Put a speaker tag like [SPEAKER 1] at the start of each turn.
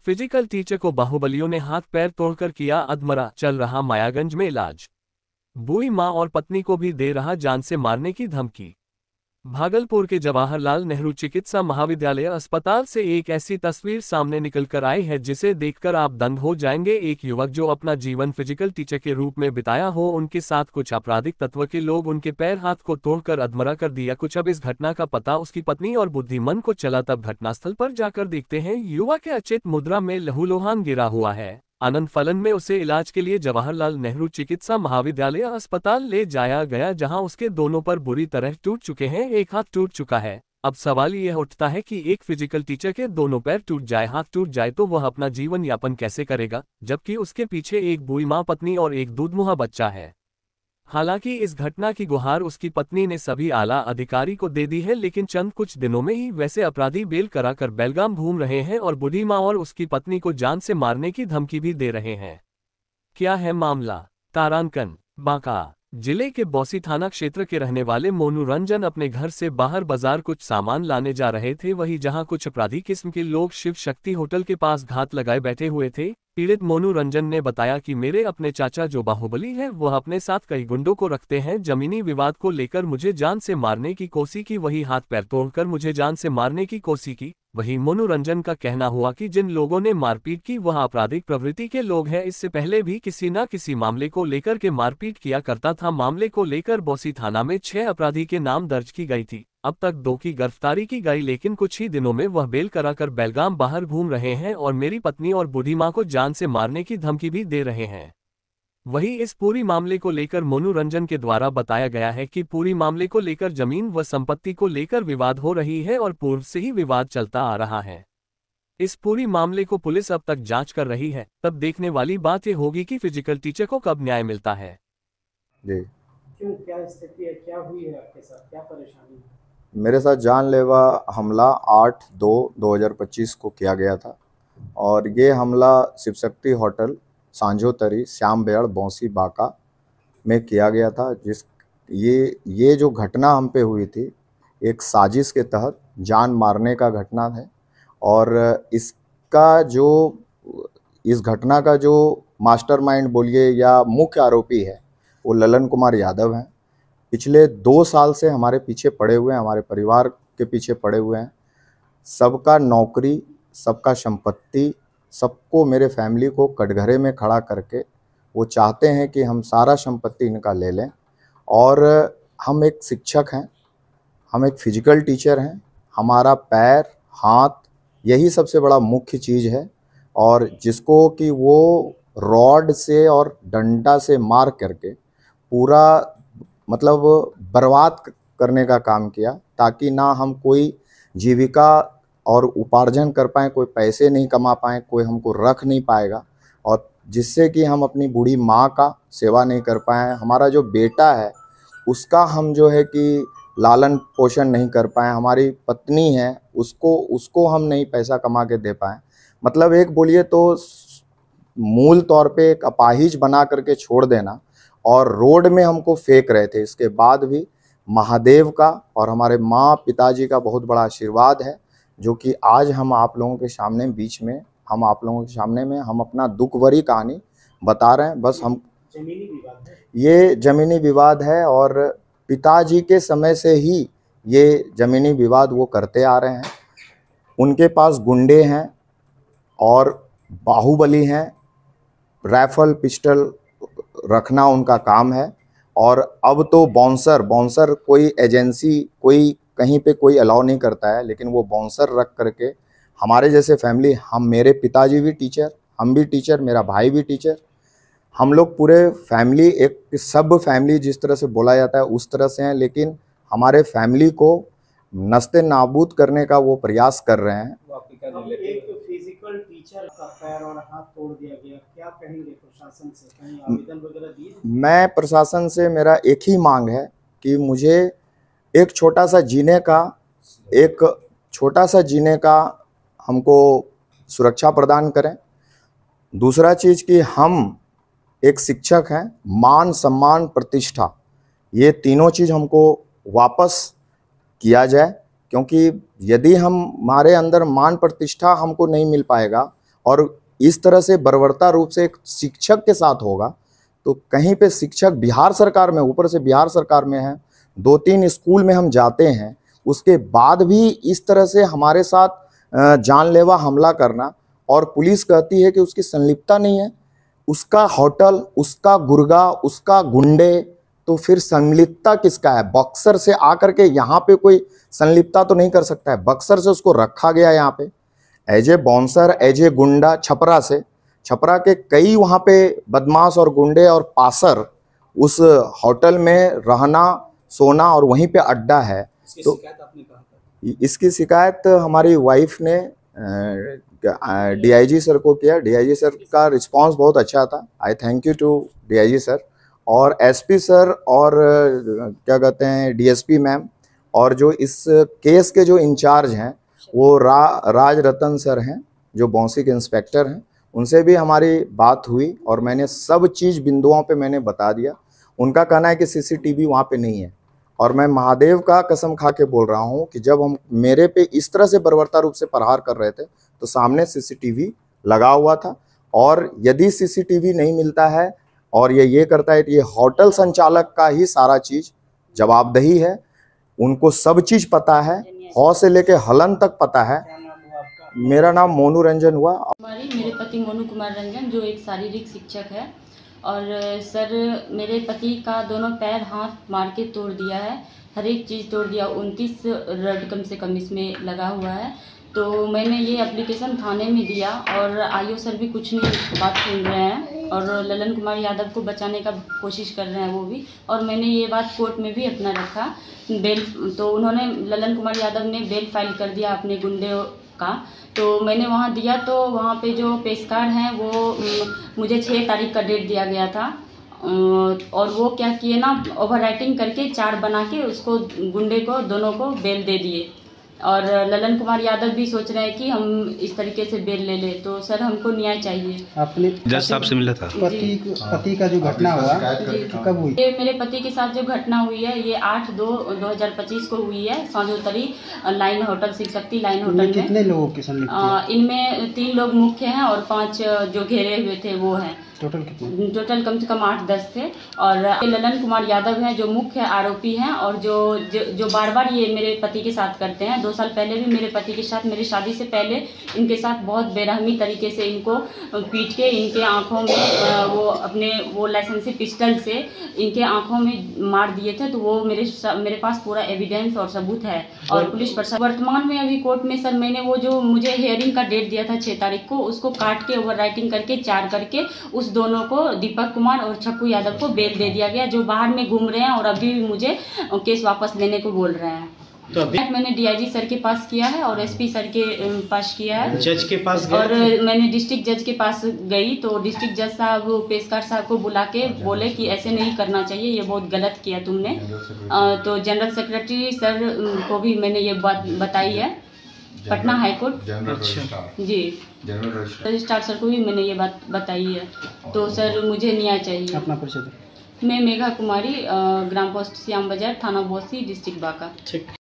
[SPEAKER 1] Physical teacher को बाहुबलियों ने हाथ पैर तोड़कर किया अधमरा, चल रहा मायागंज में इलाज। बुई मां और पत्नी को भी दे रहा जान से मारने की धमकी। भागलपुर के जवाहरलाल नेहरू चिकित्सा महाविद्यालय अस्पताल से एक ऐसी तस्वीर सामने निकलकर आई है जिसे देखकर आप दंग हो जाएंगे। एक युवक जो अपना जीवन फिजिकल टीचर के रूप में बिताया हो, उनके साथ कुछ आपराधिक तत्व के लोग उनके पैर हाथ को तोड़कर अधमरा कर दिया। कुछ अब इस घटना का पता उसकी पत्नी और बुद्धिमन को चला तब घटनास्थल पर जाकर देखते हैं युवक के अचेत मुद्रा में लहूलुहान गिरा हुआ है। आनंद फलन में उसे इलाज के लिए जवाहरलाल नेहरू चिकित्सा महाविद्यालय अस्पताल ले जाया गया, जहां उसके दोनों पर बुरी तरह टूट चुके हैं, एक हाथ टूट चुका है। अब सवाल यह उठता है कि एक फिजिकल टीचर के दोनों पैर टूट जाए, हाथ टूट जाए तो वह अपना जीवन यापन कैसे करेगा, जबकि उसके पीछे एक बुई मां पत्नी और एक दूधमुहा बच्चा है। हालांकि इस घटना की गुहार उसकी पत्नी ने सभी आला अधिकारी को दे दी है, लेकिन चंद कुछ दिनों में ही वैसे अपराधी बेल कराकर बेलगाम घूम रहे हैं और बुढ़ी मां और उसकी पत्नी को जान से मारने की धमकी भी दे रहे हैं। क्या है मामला? तारांकन, बांका जिले के बौसी थाना क्षेत्र के रहने वाले मोनू रंजन अपने घर से बाहर बाजार कुछ सामान लाने जा रहे थे, वही जहां कुछ अपराधी किस्म के लोग शिव शक्ति होटल के पास घात लगाए बैठे हुए थे। पीड़ित मोनू रंजन ने बताया कि मेरे अपने चाचा जो बाहुबली है वह अपने साथ कई गुंडों को रखते हैं, जमीनी विवाद को लेकर मुझे जान से मारने की कोशिश की, वही हाथ पैर तोड़कर मुझे जान से मारने की कोशिश की। वही मोनू रंजन का कहना हुआ कि जिन लोगों ने मारपीट की वह आपराधिक प्रवृत्ति के लोग हैं, इससे पहले भी किसी न किसी मामले को लेकर के मारपीट किया करता था। मामले को लेकर बौसी थाना में 6 अपराधी के नाम दर्ज की गई थी। अब तक 2 की गिरफ्तारी की गई, लेकिन कुछ ही दिनों में वह बेल कराकर बेलगाम बाहर घूम रहे हैं और मेरी पत्नी और बूढ़ी मां को जान से मारने की धमकी भी दे रहे हैं। वही इस पूरी मामले को लेकर मोनू रंजन के द्वारा बताया गया है कि पूरी मामले को लेकर जमीन व संपत्ति को लेकर विवाद हो रही है और पूर्व से ही विवाद चलता आ रहा है। इस पूरी मामले को पुलिस अब तक जांच कर रही है। तब देखने वाली बात यह होगी कि फिजिकल टीचर को कब न्याय मिलता है।
[SPEAKER 2] जी,
[SPEAKER 3] क्यों, क्या स्थिति है, क्या हुई है आपके साथ, क्या परेशानी है?
[SPEAKER 2] मेरे साथ जानलेवा हमला 8/2/2025 को किया गया था और ये हमला शिवशक्ति होटल सांझोतरी श्याम बेड़ बौसी बांका में किया गया था। ये जो घटना हम पे हुई थी, एक साजिश के तहत जान मारने का घटना है और इस घटना का जो मास्टरमाइंड बोलिए या मुख्य आरोपी है वो ललन कुमार यादव हैं। पिछले 2 साल से हमारे पीछे पड़े हुए हैं, हमारे परिवार के पीछे पड़े हुए हैं। सबका नौकरी, सबका संपत्ति, सबको, मेरे फैमिली को कटघरे में खड़ा करके वो चाहते हैं कि हम सारा संपत्ति इनका ले लें। और हम एक शिक्षक हैं, हम एक फिजिकल टीचर हैं, हमारा पैर, हाथ यही सबसे बड़ा मुख्य चीज़ है और जिसको कि वो रॉड से और डंडा से मार करके पूरा मतलब बर्बाद करने का काम किया, ताकि ना हम कोई जीविका और उपार्जन कर पाएँ, कोई पैसे नहीं कमा पाएँ, कोई हमको रख नहीं पाएगा और जिससे कि हम अपनी बूढ़ी माँ का सेवा नहीं कर पाएँ। हमारा जो बेटा है उसका हम जो है कि लालन पोषण नहीं कर पाएँ, हमारी पत्नी है उसको हम नहीं पैसा कमा के दे पाएँ। मतलब एक बोलिए तो मूल तौर पे एक अपाहिज बना करके छोड़ देना और रोड में हमको फेंक रहे थे। इसके बाद भी महादेव का और हमारे माँ पिताजी का बहुत बड़ा आशीर्वाद है, जो कि आज हम आप लोगों के सामने हम अपना दुख भरी कहानी बता रहे हैं। बस हम
[SPEAKER 3] जमीनी विवाद है,
[SPEAKER 2] ये ज़मीनी विवाद है और पिताजी के समय से ही ये ज़मीनी विवाद वो करते आ रहे हैं। उनके पास गुंडे हैं और बाहुबली हैं, राइफल पिस्टल रखना उनका काम है और अब तो बाउंसर कोई एजेंसी, कोई कहीं पे कोई अलाउ नहीं करता है, लेकिन वो बाउंसर रख करके हमारे जैसे फैमिली, मेरे पिताजी भी टीचर, हम भी टीचर, मेरा भाई भी टीचर, हम लोग पूरे फैमिली, एक सब फैमिली जिस तरह से बोला जाता है उस तरह से हैं, लेकिन हमारे फैमिली को नस्ते नाबूद करने का वो प्रयास कर रहे हैं।
[SPEAKER 3] अब एक फिजिकल टीचर का पैर और हाथ तोड़ दिया गया, क्या कहेंगे प्रशासन से? कहीं आवेदन वगैरह दिए?
[SPEAKER 2] मैं प्रशासन से मेरा एक ही मांग है कि मुझे एक छोटा सा जीने का हमको सुरक्षा प्रदान करें। दूसरा चीज़ कि हम एक शिक्षक हैं, मान सम्मान प्रतिष्ठा, ये तीनों चीज़ हमको वापस किया जाए, क्योंकि यदि हमारे अंदर मान प्रतिष्ठा हमको नहीं मिल पाएगा और इस तरह से बर्बरता रूप से एक शिक्षक के साथ होगा तो कहीं पे शिक्षक बिहार सरकार में, ऊपर से बिहार सरकार में है, 2-3 स्कूल में हम जाते हैं, उसके बाद भी इस तरह से हमारे साथ जानलेवा हमला करना, और पुलिस कहती है कि उसकी संलिप्तता नहीं है। उसका होटल, उसका गुर्गा, उसका गुंडे, तो फिर संलिप्तता किसका है? बक्सर से आकर के यहाँ पे कोई संलिप्तता तो नहीं कर सकता है। बक्सर से उसको रखा गया यहाँ पे as a bouncer, as a गुंडा। छपरा से, छपरा के कई वहाँ पे बदमाश और गुंडे और पासर उस होटल में रहना, सोना, और वहीं पे अड्डा है। तो
[SPEAKER 3] शिकायत आपने कहा था?
[SPEAKER 2] इसकी शिकायत हमारी वाइफ ने डीआईजी सर को किया। डीआईजी सर का रिस्पांस बहुत अच्छा था। I thank you to DIG sir और एसपी सर और क्या कहते हैं डीएसपी मैम, और जो इस केस के जो इंचार्ज हैं वो राज रतन सर हैं जो बौंसी के इंस्पेक्टर हैं। उनसे भी हमारी बात हुई और मैंने सब चीज़ बिंदुओं पे मैंने बता दिया। उनका कहना है कि सीसीटीवी वहाँ पे नहीं है, और मैं महादेव का कसम खा के बोल रहा हूँ कि जब हम मेरे पे इस तरह से बर्बरता रूप से प्रहार कर रहे थे तो सामने सीसीटीवी लगा हुआ था, और यदि सीसीटीवी नहीं मिलता है और ये करता है तो ये होटल संचालक का ही सारा चीज़ जवाबदेही है। उनको सब चीज़ पता है, हौ से लेके हलन तक पता है।
[SPEAKER 3] क्या नाम हुआ आपका?
[SPEAKER 2] मेरा नाम मोनू रंजन हुआ।
[SPEAKER 4] मेरे पति मोनू कुमार रंजन जो एक शारीरिक शिक्षक है, और सर मेरे पति का दोनों पैर हाथ मार के तोड़ दिया है, हर एक चीज़ तोड़ दिया। 29 रड कम से कम इसमें लगा हुआ है। तो मैंने ये एप्लीकेशन थाने में दिया और आईओ सर भी कुछ नहीं बात सुन रहे हैं, और ललन कुमार यादव को बचाने का कोशिश कर रहे हैं वो भी। और मैंने ये बात कोर्ट में भी अपना रखा बेल, तो उन्होंने ललन कुमार यादव ने बेल फाइल कर दिया अपने गुंडे का। तो मैंने वहाँ दिया तो वहाँ पे जो पेशकार हैं वो मुझे 6 तारीख का डेट दिया गया था, और वो क्या किए ना, ओवर राइटिंग करके 4 बना के उसको गुंडे को दोनों को बेल दे दिए। और ललन कुमार यादव भी सोच रहे हैं कि हम इस तरीके से बेल ले ले। तो सर हमको न्याय चाहिए।
[SPEAKER 5] आपने
[SPEAKER 6] जज साहब से मिला था?
[SPEAKER 5] पति का जो घटना हुआ कब हुई?
[SPEAKER 4] ये मेरे पति के साथ जो घटना हुई है ये 8/2/2025 को हुई है, सांजोतरी line hotel, Shiv Shakti line hotel में।
[SPEAKER 5] कितने लोगों की संलिप्तता?
[SPEAKER 4] इनमें 3 लोग मुख्य हैं और 5 जो घेरे हुए थे वो हैं।
[SPEAKER 5] टोटल कितने?
[SPEAKER 4] टोटल कम से कम 8-10 थे। और ललन कुमार यादव हैं जो मुख्य आरोपी हैं, और जो बार बार ये मेरे पति के साथ करते हैं। 2 साल पहले भी मेरे पति के साथ, मेरी शादी से पहले इनके साथ बहुत बेरहमी तरीके से इनको पीट के इनके आंखों में वो लाइसेंसी पिस्टल से इनके आंखों में मार दिए थे। तो वो मेरे पास पूरा एविडेंस और सबूत है। और पुलिस प्रशासन वर्तमान में अभी कोर्ट में सर मैंने वो जो मुझे हियरिंग का डेट दिया था 6 तारीख को, उसको काट के ओवर राइटिंग करके 4 करके उस दोनों को, दीपक कुमार और छक्कू यादव को बेल दे दिया गया, जो बाहर में घूम रहे हैं और अभी भी मुझे केस वापस लेने को बोल रहे हैं।
[SPEAKER 3] तो अभी
[SPEAKER 4] मैंने डीआईजी सर के पास किया है और एसपी सर के पास किया है,
[SPEAKER 3] जज के पास गए?
[SPEAKER 4] और मैंने डिस्ट्रिक्ट जज के पास गई तो डिस्ट्रिक्ट जज साहब पेशकार साहब को बुला के बोले कि ऐसे नहीं करना चाहिए, ये बहुत गलत किया तुमने। तो जनरल सेक्रेटरी सर को भी मैंने ये बात बताई है, पटना हाईकोर्ट जी, रजिस्ट्रार सर को भी मैंने ये बात बताई है। तो सर मुझे न्याय चाहिए।
[SPEAKER 5] अपना परिचय?
[SPEAKER 4] मैं मेघा कुमारी, ग्राम पोस्ट श्याम बाजार, थाना बौंसी, डिस्ट्रिक्ट बांका।
[SPEAKER 3] ठीक।